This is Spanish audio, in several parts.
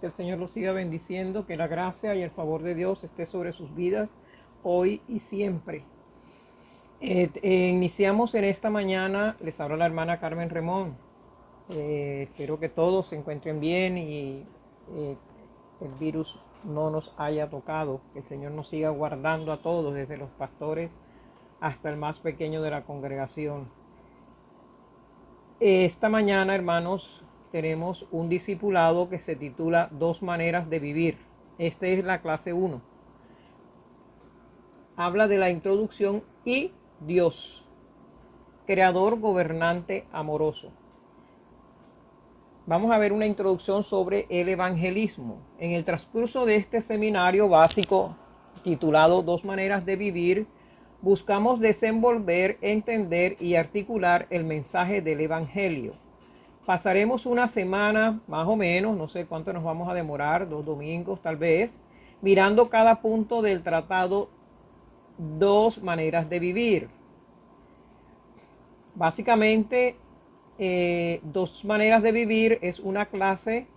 el Señor los siga bendiciendo, que la gracia y el favor de Dios esté sobre sus vidas hoy y siempre. Iniciamos en esta mañana, les habla la hermana Carmen Remón. Espero que todos se encuentren bien y eh, el virus no nos haya tocado, que el Señor nos siga guardando a todos, desde los pastores hasta el más pequeño de la congregación. Esta mañana, hermanos, tenemos un discipulado que se titula Dos maneras de vivir. Esta es la clase 1. Habla de la introducción y Dios, creador, gobernante, amoroso. Vamos a ver una introducción sobre el evangelismo. En el transcurso de este seminario básico titulado Dos maneras de vivir, buscamos desenvolver, entender y articular el mensaje del evangelio. Pasaremos una semana, más o menos, no sé cuánto nos vamos a demorar, 2 domingos tal vez, mirando cada punto del tratado Dos maneras de vivir. Básicamente, Dos maneras de vivir es una clase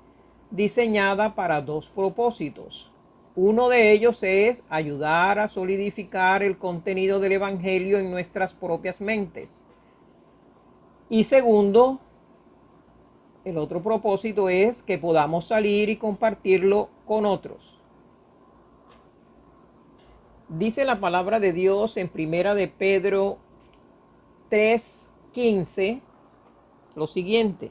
diseñada para dos propósitos. Uno de ellos es ayudar a solidificar el contenido del evangelio en nuestras propias mentes. Y segundo, el otro propósito es que podamos salir y compartirlo con otros. Dice la palabra de Dios en Primera de Pedro 3:15 lo siguiente.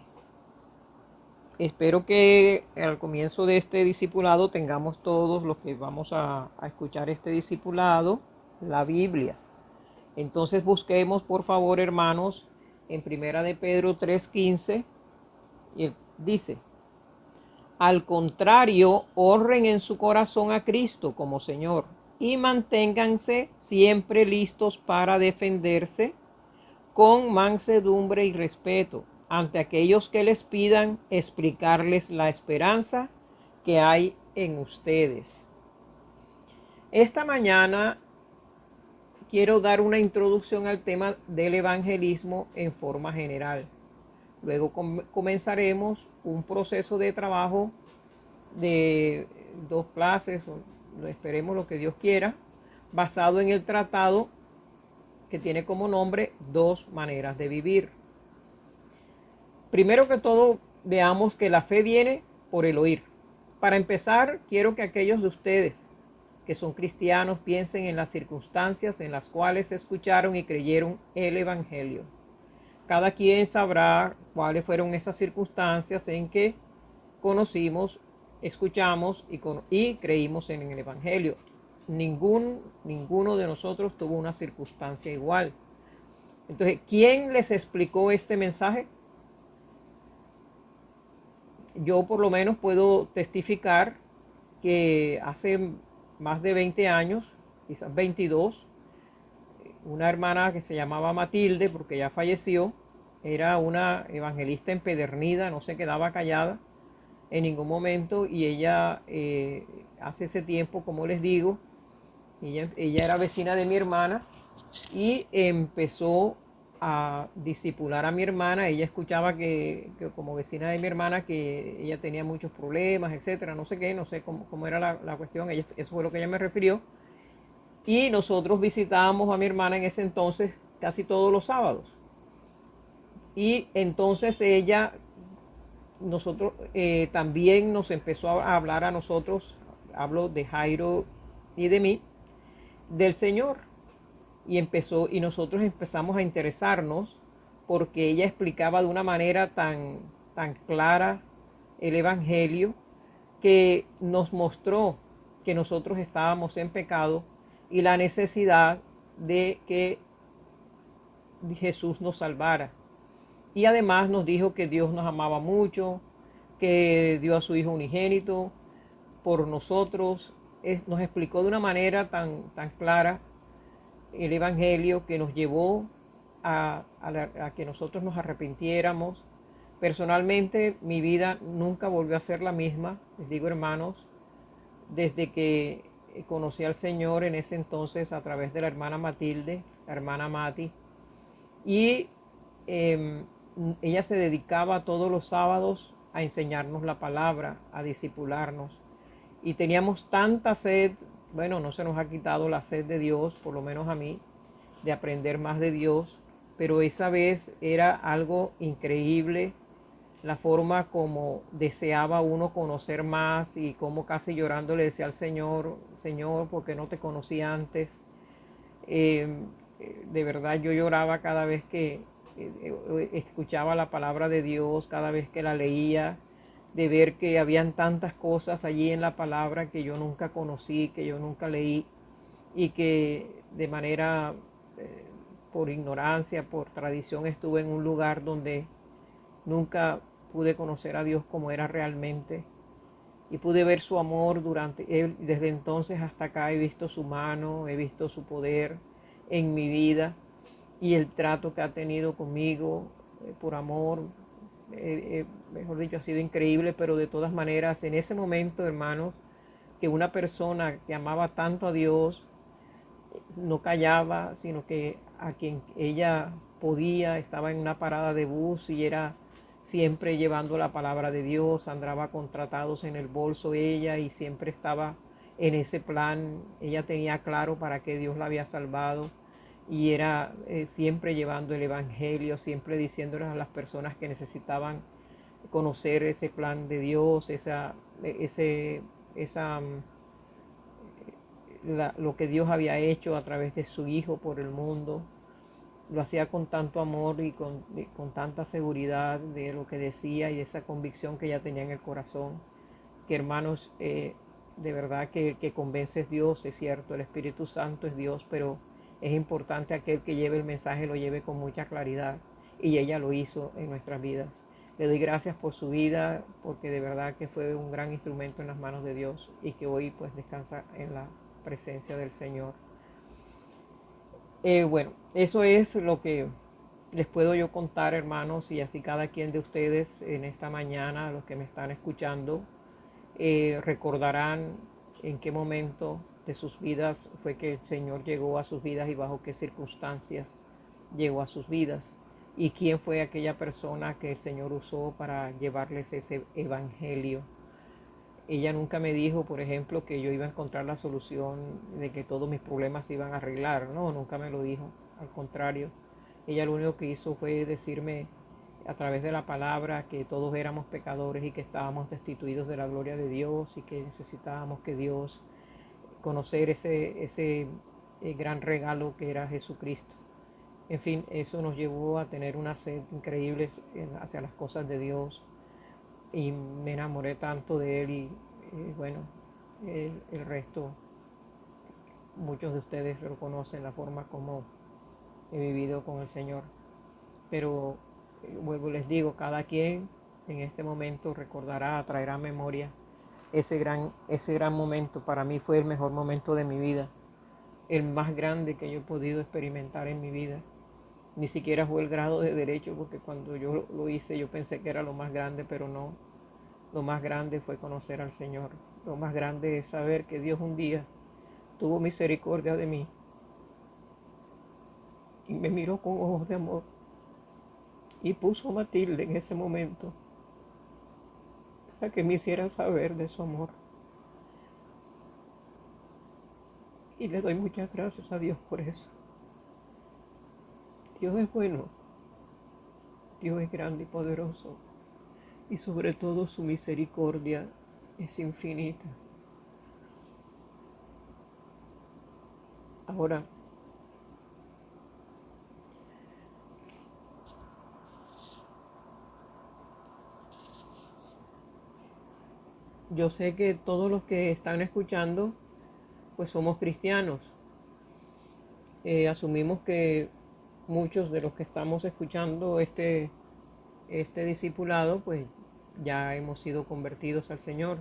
Espero que al comienzo de este discipulado tengamos todos los que vamos a escuchar este discipulado la Biblia. Entonces busquemos, por favor, hermanos, en Primera de Pedro 3:15, y dice: al contrario, honren en su corazón a Cristo como Señor y manténganse siempre listos para defenderse con mansedumbre y respeto ante aquellos que les pidan explicarles la esperanza que hay en ustedes. Esta mañana quiero dar una introducción al tema del evangelismo en forma general. Luego comenzaremos un proceso de trabajo de 2 clases, o esperemos lo que Dios quiera, basado en el tratado que tiene como nombre Dos maneras de vivir. Primero que todo, veamos que la fe viene por el oír. Para empezar, quiero que aquellos de ustedes que son cristianos piensen en las circunstancias en las cuales escucharon y creyeron el Evangelio. Cada quien sabrá cuáles fueron esas circunstancias en que conocimos, escuchamos y creímos en el Evangelio. Ninguno de nosotros tuvo una circunstancia igual. Entonces, ¿quién les explicó este mensaje? Yo por lo menos puedo testificar que hace más de 20 años, quizás 22, una hermana que se llamaba Matilde, porque ya falleció, era una evangelista empedernida, no se quedaba callada en ningún momento, y ella hace ese tiempo, como les digo, ella era vecina de mi hermana y empezó a discipular a mi hermana. Ella escuchaba que como vecina de mi hermana, que ella tenía muchos problemas, etcétera, no sé qué, no sé cómo era la cuestión, eso fue lo que ella me refirió. Y nosotros visitábamos a mi hermana en ese entonces casi todos los sábados. Y entonces nosotros también nos empezó a hablar a nosotros, hablo de Jairo y de mí, del Señor. Y nosotros empezamos a interesarnos porque ella explicaba de una manera tan clara el Evangelio, que nos mostró que nosotros estábamos en pecado y la necesidad de que Jesús nos salvara. Y además nos dijo que Dios nos amaba mucho, que dio a su Hijo unigénito por nosotros. Nos explicó de una manera tan clara el Evangelio, que nos llevó a que nosotros nos arrepintiéramos. Personalmente, mi vida nunca volvió a ser la misma, les digo, hermanos, desde que conocí al Señor en ese entonces a través de la hermana Matilde, la hermana Mati. Y ella se dedicaba todos los sábados a enseñarnos la palabra, a discipularnos. Y teníamos tanta sed, bueno, no se nos ha quitado la sed de Dios, por lo menos a mí, de aprender más de Dios, pero esa vez era algo increíble la forma como deseaba uno conocer más y como casi llorando le decía al Señor, Señor, ¿por qué no te conocí antes? Eh, de verdad yo lloraba cada vez que escuchaba la palabra de Dios, cada vez que la leía, de ver que habían tantas cosas allí en la palabra que yo nunca conocí, que yo nunca leí y que de manera, eh, por ignorancia, por tradición, estuve en un lugar donde nunca pude conocer a Dios como era realmente y pude ver su amor durante él. Desde entonces hasta acá he visto su mano, he visto su poder en mi vida y el trato que ha tenido conmigo por amor. Mejor dicho, ha sido increíble, pero de todas maneras, en ese momento, hermanos, que una persona que amaba tanto a Dios no callaba, sino que a quien ella podía, estaba en una parada de bus y era siempre llevando la palabra de Dios, andaba con tratados en el bolso ella y siempre estaba en ese plan, ella tenía claro para qué Dios la había salvado y era siempre llevando el Evangelio, siempre diciéndoles a las personas que necesitaban conocer ese plan de Dios, esa lo que Dios había hecho a través de su Hijo por el mundo. Lo hacía con tanto amor y con tanta seguridad de lo que decía y de esa convicción que ella tenía en el corazón. Que hermanos, de verdad que el que convence es Dios, es cierto, el Espíritu Santo es Dios, pero es importante aquel que lleve el mensaje lo lleve con mucha claridad y ella lo hizo en nuestras vidas. Le doy gracias por su vida, porque de verdad que fue un gran instrumento en las manos de Dios y que hoy pues descansa en la presencia del Señor. Bueno, eso es lo que les puedo yo contar, hermanos, y así cada quien de ustedes en esta mañana, los que me están escuchando, recordarán en qué momento de sus vidas fue que el Señor llegó a sus vidas y bajo qué circunstancias llegó a sus vidas y quién fue aquella persona que el Señor usó para llevarles ese evangelio. Ella nunca me dijo, por ejemplo, que yo iba a encontrar la solución de que todos mis problemas se iban a arreglar. No, nunca me lo dijo. Al contrario, ella lo único que hizo fue decirme a través de la palabra que todos éramos pecadores y que estábamos destituidos de la gloria de Dios y que necesitábamos que Dios conocer ese gran regalo que era Jesucristo. En fin, eso nos llevó a tener una sed increíble hacia las cosas de Dios y me enamoré tanto de él y bueno, el resto, muchos de ustedes lo conocen, la forma como he vivido con el Señor. Pero vuelvo y les digo, cada quien en este momento recordará, traerá memoria ese gran momento. Para mí fue el mejor momento de mi vida, el más grande que yo he podido experimentar en mi vida. Ni siquiera fue el grado de derecho, porque cuando yo lo hice yo pensé que era lo más grande, pero no. Lo más grande fue conocer al Señor. Lo más grande es saber que Dios un día tuvo misericordia de mí y me miró con ojos de amor y puso a Matilde en ese momento para que me hiciera saber de su amor. Y le doy muchas gracias a Dios por eso. Dios es bueno, Dios es grande y poderoso y sobre todo su misericordia es infinita. Ahora, yo sé que todos los que están escuchando pues somos cristianos. Asumimos que muchos de los que estamos escuchando este discipulado, pues ya hemos sido convertidos al Señor.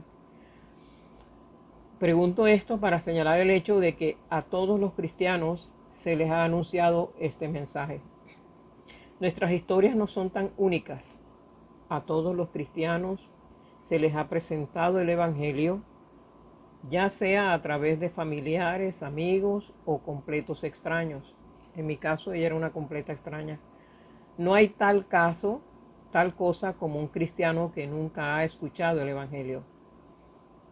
Pregunto esto para señalar el hecho de que a todos los cristianos se les ha anunciado este mensaje. Nuestras historias no son tan únicas. A todos los cristianos se les ha presentado el Evangelio, ya sea a través de familiares, amigos o completos extraños. En mi caso, ella era una completa extraña. No hay tal caso tal cosa como un cristiano que nunca ha escuchado el Evangelio.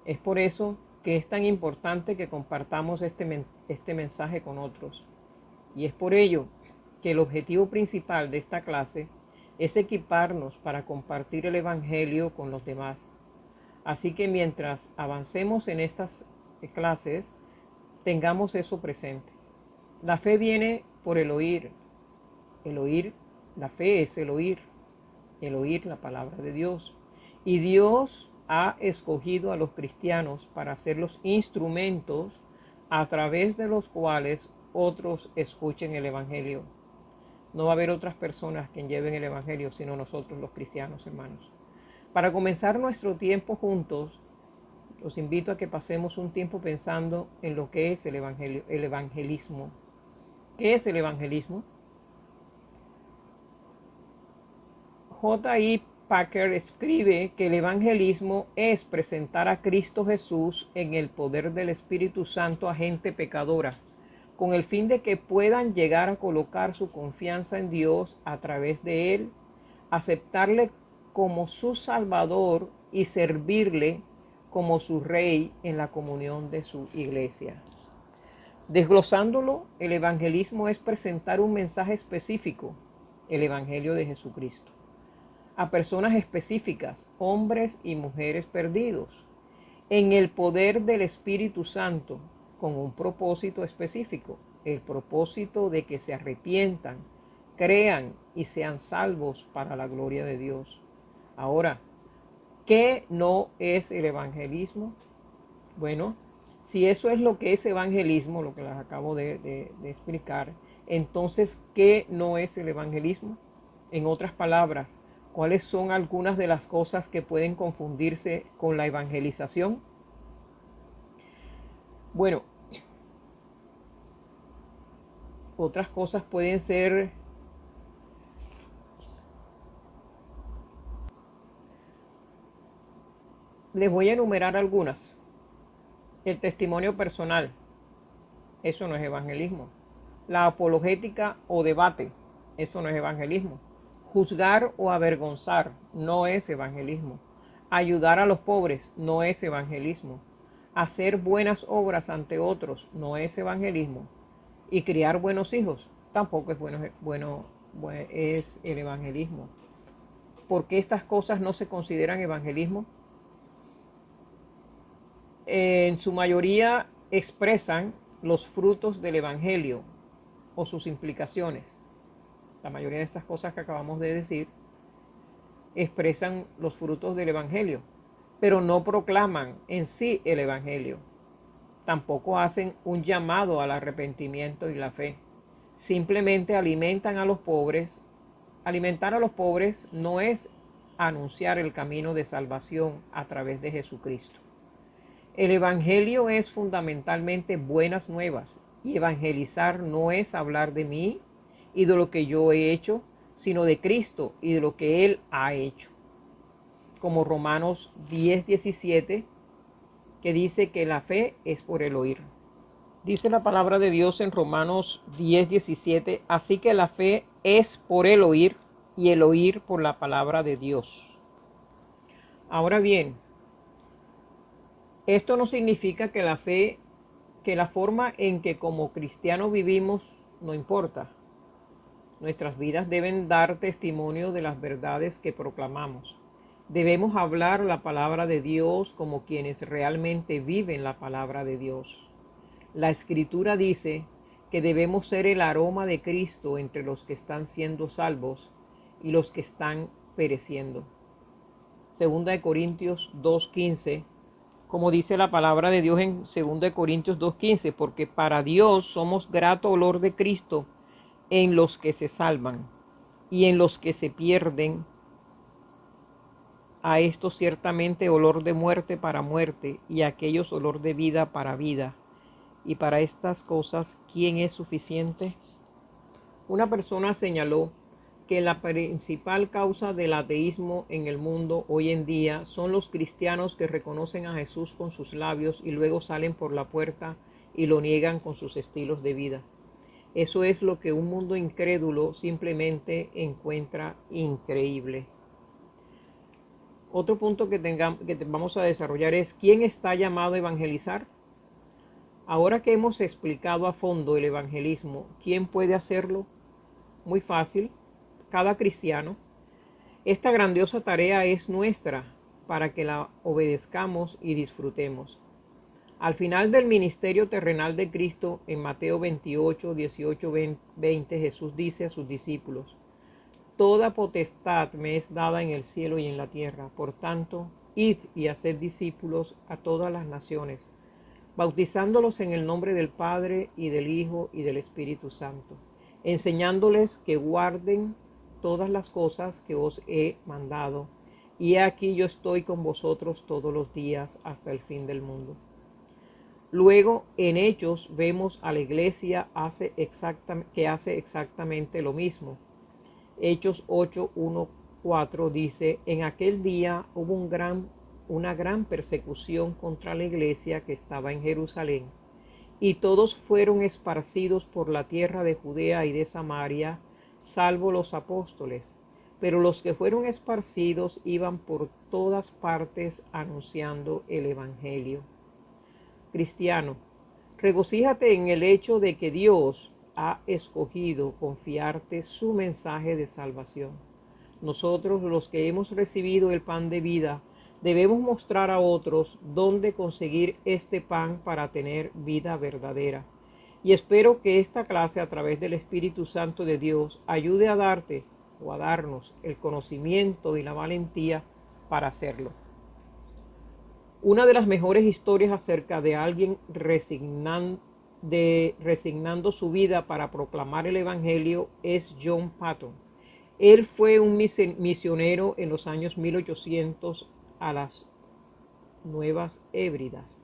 Es por eso que es tan importante que compartamos este mensaje con otros. Y es por ello que el objetivo principal de esta clase es equiparnos para compartir el Evangelio con los demás. Así que mientras avancemos en estas clases, tengamos eso presente. La fe viene por el oír. La fe es el oír la palabra de Dios. Y Dios ha escogido a los cristianos para ser los instrumentos a través de los cuales otros escuchen el Evangelio. No va a haber otras personas que lleven el Evangelio, sino nosotros los cristianos, hermanos. Para comenzar nuestro tiempo juntos, los invito a que pasemos un tiempo pensando en lo que es el Evangelio, el evangelismo. ¿Qué es el evangelismo? J.I. Packer escribe que el evangelismo es presentar a Cristo Jesús en el poder del Espíritu Santo a gente pecadora, con el fin de que puedan llegar a colocar su confianza en Dios a través de Él, aceptarle como su Salvador y servirle como su Rey en la comunión de su iglesia. Desglosándolo, el evangelismo es presentar un mensaje específico, el Evangelio de Jesucristo, a personas específicas, hombres y mujeres perdidos, en el poder del Espíritu Santo, con un propósito específico, el propósito de que se arrepientan, crean y sean salvos para la gloria de Dios. Ahora, ¿qué no es el evangelismo? Bueno, si eso es lo que es evangelismo, lo que les acabo de explicar, entonces, ¿qué no es el evangelismo? En otras palabras, ¿cuáles son algunas de las cosas que pueden confundirse con la evangelización? Bueno, otras cosas pueden ser, les voy a enumerar algunas. El testimonio personal, eso no es evangelismo. La apologética o debate, eso no es evangelismo. Juzgar o avergonzar, no es evangelismo. Ayudar a los pobres, no es evangelismo. Hacer buenas obras ante otros, no es evangelismo. Y criar buenos hijos, tampoco es es el evangelismo. ¿Por qué estas cosas no se consideran evangelismo? En su mayoría expresan los frutos del evangelio o sus implicaciones. La mayoría de estas cosas que acabamos de decir expresan los frutos del evangelio, pero no proclaman en sí el evangelio. Tampoco hacen un llamado al arrepentimiento y la fe. Simplemente alimentan a los pobres. Alimentar a los pobres no es anunciar el camino de salvación a través de Jesucristo. El evangelio es fundamentalmente buenas nuevas, y evangelizar no es hablar de mí y de lo que yo he hecho, sino de Cristo y de lo que Él ha hecho. Como Romanos 10:17, que dice que la fe es por el oír. Dice la palabra de Dios en Romanos 10:17, así que la fe es por el oír y el oír por la palabra de Dios. Ahora bien, esto no significa que la forma en que como cristianos vivimos no importa. Nuestras vidas deben dar testimonio de las verdades que proclamamos. Debemos hablar la palabra de Dios como quienes realmente viven la palabra de Dios. La Escritura dice que debemos ser el aroma de Cristo entre los que están siendo salvos y los que están pereciendo. Segunda de Corintios 2:15, como dice la palabra de Dios en 2 Corintios 2:15, porque para Dios somos grato olor de Cristo en los que se salvan y en los que se pierden. A esto ciertamente olor de muerte para muerte, y a aquellos olor de vida para vida. Y para estas cosas, ¿quién es suficiente? Una persona señaló que la principal causa del ateísmo en el mundo hoy en día son los cristianos que reconocen a Jesús con sus labios y luego salen por la puerta y lo niegan con sus estilos de vida. Eso es lo que un mundo incrédulo simplemente encuentra increíble. Otro punto que vamos a desarrollar es ¿quién está llamado a evangelizar? Ahora que hemos explicado a fondo el evangelismo, ¿quién puede hacerlo? Muy fácil, cada cristiano. Esta grandiosa tarea es nuestra para que la obedezcamos y disfrutemos. Al final del ministerio terrenal de Cristo, en Mateo 28, 18, 20, Jesús dice a sus discípulos: Toda potestad me es dada en el cielo y en la tierra. Por tanto, id y haced discípulos a todas las naciones, bautizándolos en el nombre del Padre y del Hijo y del Espíritu Santo, enseñándoles que guarden todas las cosas que os he mandado. Y he aquí yo estoy con vosotros todos los días hasta el fin del mundo. Luego, en Hechos vemos a la iglesia que hace exactamente lo mismo. Hechos 8, 1, 4 dice: En aquel día hubo una gran persecución contra la iglesia que estaba en Jerusalén, y todos fueron esparcidos por la tierra de Judea y de Samaria, salvo los apóstoles. Pero los que fueron esparcidos iban por todas partes anunciando el evangelio. Cristiano, regocíjate en el hecho de que Dios ha escogido confiarte su mensaje de salvación. Nosotros, los que hemos recibido el pan de vida, debemos mostrar a otros dónde conseguir este pan para tener vida verdadera. Y espero que esta clase, a través del Espíritu Santo de Dios, ayude a darte o a darnos el conocimiento y la valentía para hacerlo. Una de las mejores historias acerca de alguien resignando su vida para proclamar el Evangelio es John Patton. Él fue un misionero en los años 1800 a las Nuevas Hébridas.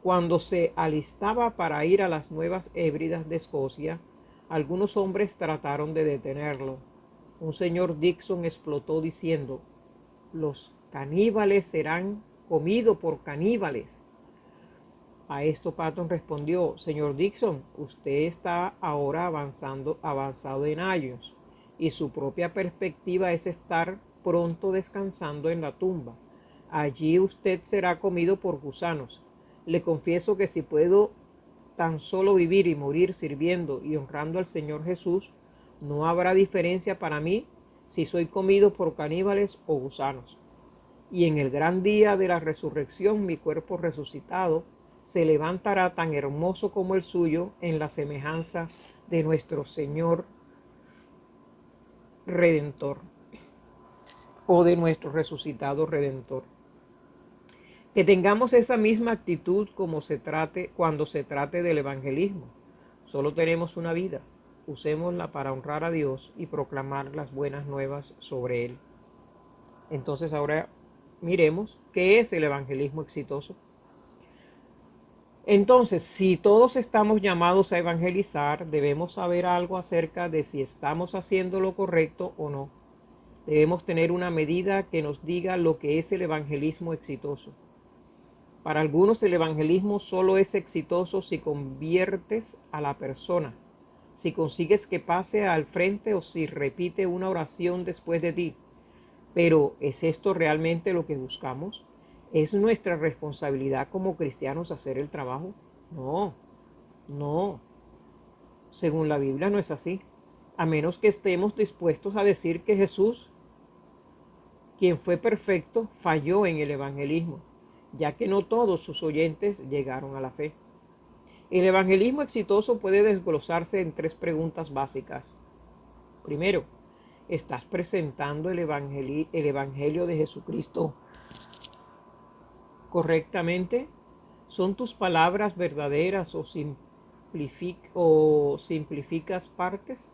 Cuando se alistaba para ir a las Nuevas Hébridas de Escocia, algunos hombres trataron de detenerlo. Un señor Dixon explotó diciendo: los caníbales serán comidos por caníbales. A esto Patton respondió: Señor Dixon, usted está ahora avanzado en años, y su propia perspectiva es estar pronto descansando en la tumba. Allí usted será comido por gusanos. Le confieso que si puedo tan solo vivir y morir sirviendo y honrando al Señor Jesús, no habrá diferencia para mí si soy comido por caníbales o gusanos. Y en el gran día de la resurrección mi cuerpo resucitado se levantará tan hermoso como el suyo en la semejanza de nuestro Señor Redentor, o de nuestro resucitado Redentor. Que tengamos esa misma actitud cuando se trate del evangelismo. Solo tenemos una vida, usémosla para honrar a Dios y proclamar las buenas nuevas sobre Él. Entonces ahora miremos qué es el evangelismo exitoso. Entonces, si todos estamos llamados a evangelizar, debemos saber algo acerca de si estamos haciendo lo correcto o no. Debemos tener una medida que nos diga lo que es el evangelismo exitoso. Para algunos el evangelismo solo es exitoso si conviertes a la persona, si consigues que pase al frente o si repite una oración después de ti. Pero ¿es esto realmente lo que buscamos? ¿Es nuestra responsabilidad como cristianos hacer el trabajo? No, no. Según la Biblia no es así. A menos que estemos dispuestos a decir que Jesús, quien fue perfecto, falló en el evangelismo, ya que no todos sus oyentes llegaron a la fe. El evangelismo exitoso puede desglosarse en 3 preguntas básicas. Primero, ¿estás presentando el evangelio de Jesucristo correctamente? ¿Son tus palabras verdaderas o simplificas partes,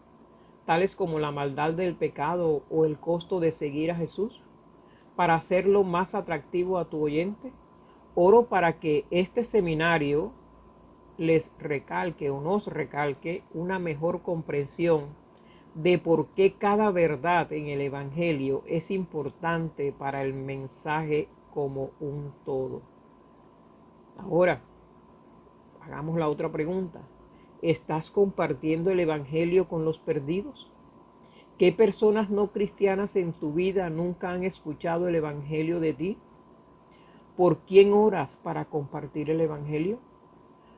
tales como la maldad del pecado o el costo de seguir a Jesús, para hacerlo más atractivo a tu oyente? Oro para que este seminario les recalque o nos recalque una mejor comprensión de por qué cada verdad en el Evangelio es importante para el mensaje como un todo. Ahora, hagamos la otra pregunta. ¿Estás compartiendo el Evangelio con los perdidos? ¿Qué personas no cristianas en tu vida nunca han escuchado el Evangelio de ti? ¿Por quién oras para compartir el Evangelio?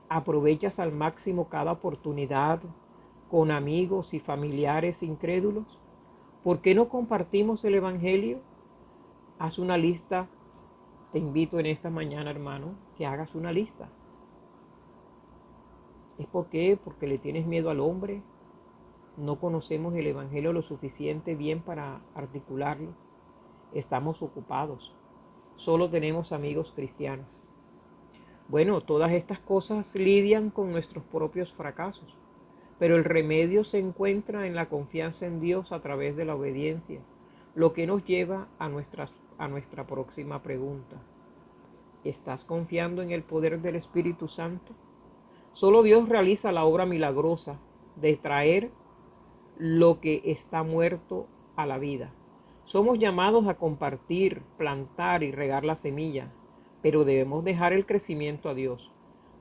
¿Aprovechas al máximo cada oportunidad con amigos y familiares incrédulos? ¿Por qué no compartimos el Evangelio? Haz una lista. Te invito en esta mañana, hermano, que hagas una lista. ¿Es por qué? Porque le tienes miedo al hombre. No conocemos el Evangelio lo suficiente bien para articularlo. Estamos ocupados. Solo tenemos amigos cristianos. Bueno, todas estas cosas lidian con nuestros propios fracasos, pero el remedio se encuentra en la confianza en Dios a través de la obediencia, lo que nos lleva a nuestra próxima pregunta. ¿Estás confiando en el poder del Espíritu Santo? Solo Dios realiza la obra milagrosa de traer lo que está muerto a la vida. Somos llamados a compartir, plantar y regar la semilla, pero debemos dejar el crecimiento a Dios.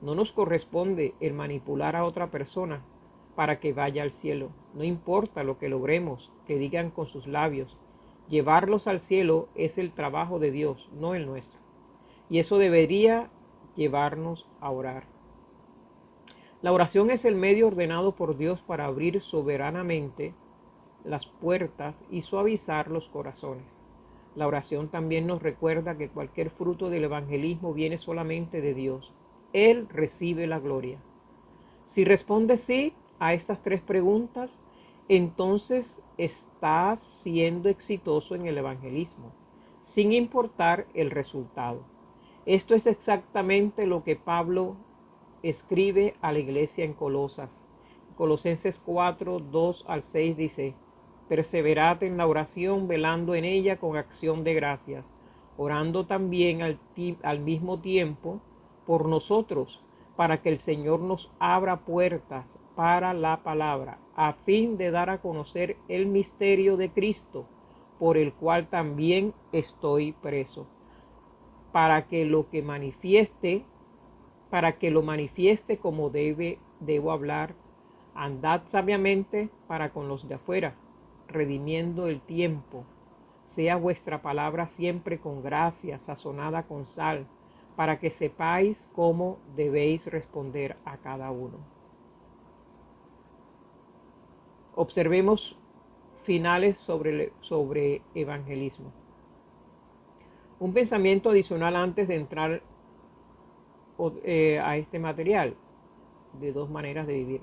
No nos corresponde el manipular a otra persona para que vaya al cielo. No importa lo que logremos, que digan con sus labios. Llevarlos al cielo es el trabajo de Dios, no el nuestro. Y eso debería llevarnos a orar. La oración es el medio ordenado por Dios para abrir soberanamente las puertas y suavizar los corazones. La oración también nos recuerda que cualquier fruto del evangelismo viene solamente de Dios. Él recibe la gloria. Si respondes sí a estas tres preguntas, entonces estás siendo exitoso en el evangelismo, sin importar el resultado. Esto es exactamente lo que Pablo escribe a la iglesia en Colosas. Colosenses 4, 2 al 6 dice: perseverad en la oración, velando en ella con acción de gracias, orando también al mismo tiempo por nosotros, para que el Señor nos abra puertas para la palabra, a fin de dar a conocer el misterio de Cristo, por el cual también estoy preso, para que lo manifieste como debo hablar. Andad sabiamente para con los de afuera, redimiendo el tiempo. Sea vuestra palabra siempre con gracia, sazonada con sal, para que sepáis cómo debéis responder a cada uno. Observemos finales sobre evangelismo. Un pensamiento adicional antes de entrar a este material, de dos maneras de vivir.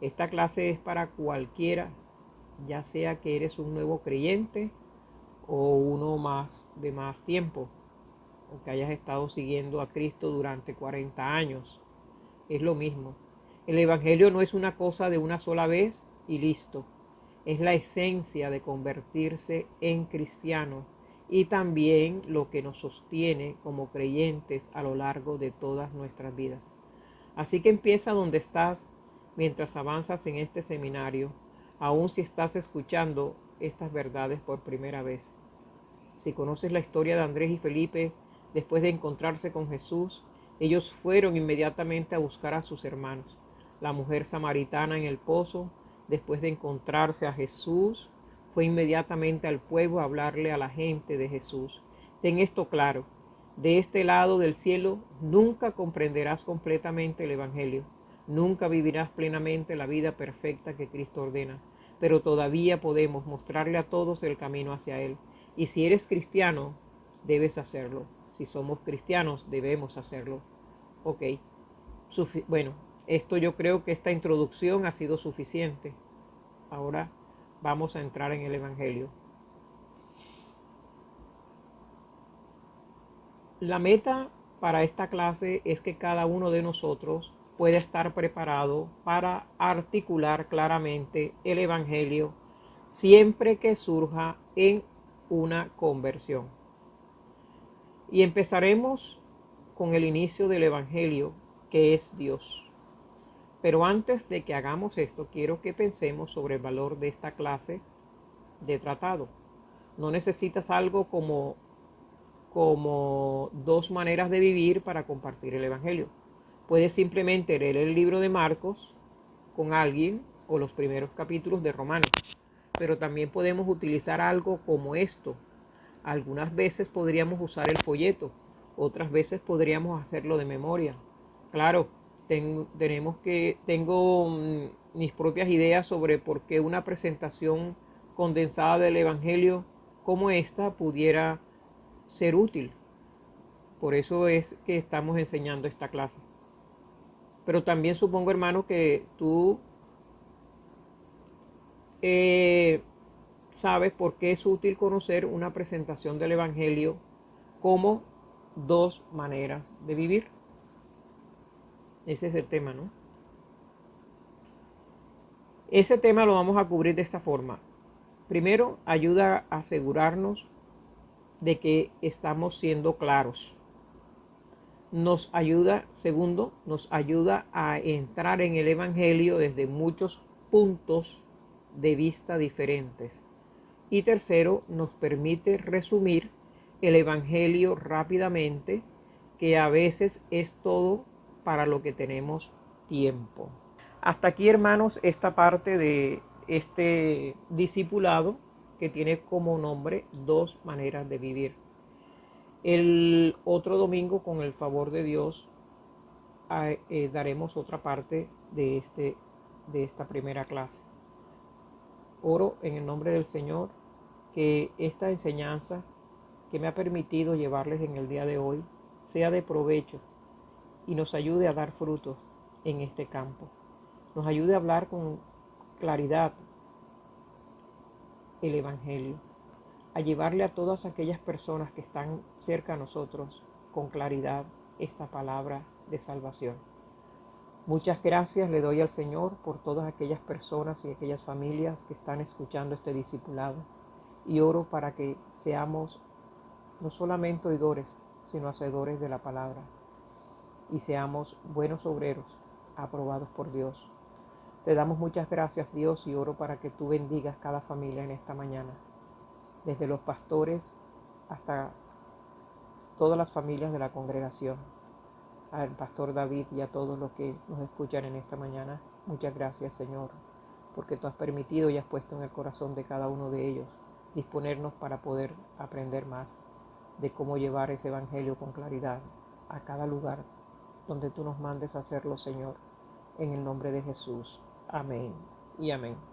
Esta clase es para cualquiera, ya sea que eres un nuevo creyente o uno de más tiempo, o que hayas estado siguiendo a Cristo durante 40 años. Es lo mismo. El Evangelio no es una cosa de una sola vez y listo. Es la esencia de convertirse en cristiano y también lo que nos sostiene como creyentes a lo largo de todas nuestras vidas. Así que empieza donde estás mientras avanzas en este seminario, aun si estás escuchando estas verdades por primera vez. Si conoces la historia de Andrés y Felipe, después de encontrarse con Jesús, ellos fueron inmediatamente a buscar a sus hermanos. La mujer samaritana en el pozo, después de encontrarse a Jesús, fue inmediatamente al pueblo a hablarle a la gente de Jesús. Ten esto claro: de este lado del cielo nunca comprenderás completamente el Evangelio, nunca vivirás plenamente la vida perfecta que Cristo ordena, pero todavía podemos mostrarle a todos el camino hacia Él. Y si eres cristiano, debes hacerlo. Si somos cristianos, debemos hacerlo. Ok. Bueno, yo creo que esta introducción ha sido suficiente. Ahora vamos a entrar en el Evangelio. La meta para esta clase es que cada uno de nosotros pueda estar preparado para articular claramente el Evangelio siempre que surja en una conversión. Y empezaremos con el inicio del Evangelio, que es Dios. Pero antes de que hagamos esto, quiero que pensemos sobre el valor de esta clase de tratado. No necesitas algo como dos maneras de vivir para compartir el Evangelio. Puedes simplemente leer el libro de Marcos con alguien o los primeros capítulos de Romanos. pero también podemos utilizar algo como esto. Algunas veces podríamos usar el folleto, otras veces podríamos hacerlo de memoria. Claro, tengo mis propias ideas sobre por qué una presentación condensada del Evangelio como esta pudiera ser útil. Por eso es que estamos enseñando esta clase. Pero también supongo, hermano, que tú sabes por qué es útil conocer una presentación del Evangelio como dos maneras de vivir. Ese es el tema, ¿no? Ese tema lo vamos a cubrir de esta forma. Primero, ayuda a asegurarnos de que estamos siendo claros. Segundo, nos ayuda a entrar en el Evangelio desde muchos puntos de vista diferentes. Y tercero, nos permite resumir el Evangelio rápidamente, que a veces es todo para lo que tenemos tiempo. Hasta aquí, hermanos, esta parte de este discipulado que tiene como nombre dos maneras de vivir. El otro domingo, con el favor de Dios, daremos otra parte de esta primera clase. Oro en el nombre del Señor que esta enseñanza que me ha permitido llevarles en el día de hoy sea de provecho y nos ayude a dar frutos en este campo. Nos ayude a hablar con claridad el Evangelio, a llevarle a todas aquellas personas que están cerca a nosotros con claridad esta palabra de salvación. Muchas gracias le doy al Señor por todas aquellas personas y aquellas familias que están escuchando este discipulado y oro para que seamos no solamente oidores, sino hacedores de la palabra y seamos buenos obreros aprobados por Dios. Te damos muchas gracias, Dios, y oro para que tú bendigas cada familia en esta mañana, desde los pastores hasta todas las familias de la congregación, al pastor David y a todos los que nos escuchan en esta mañana. Muchas gracias, Señor, porque tú has permitido y has puesto en el corazón de cada uno de ellos disponernos para poder aprender más de cómo llevar ese evangelio con claridad a cada lugar donde tú nos mandes a hacerlo, Señor, en el nombre de Jesús. Amén y amén.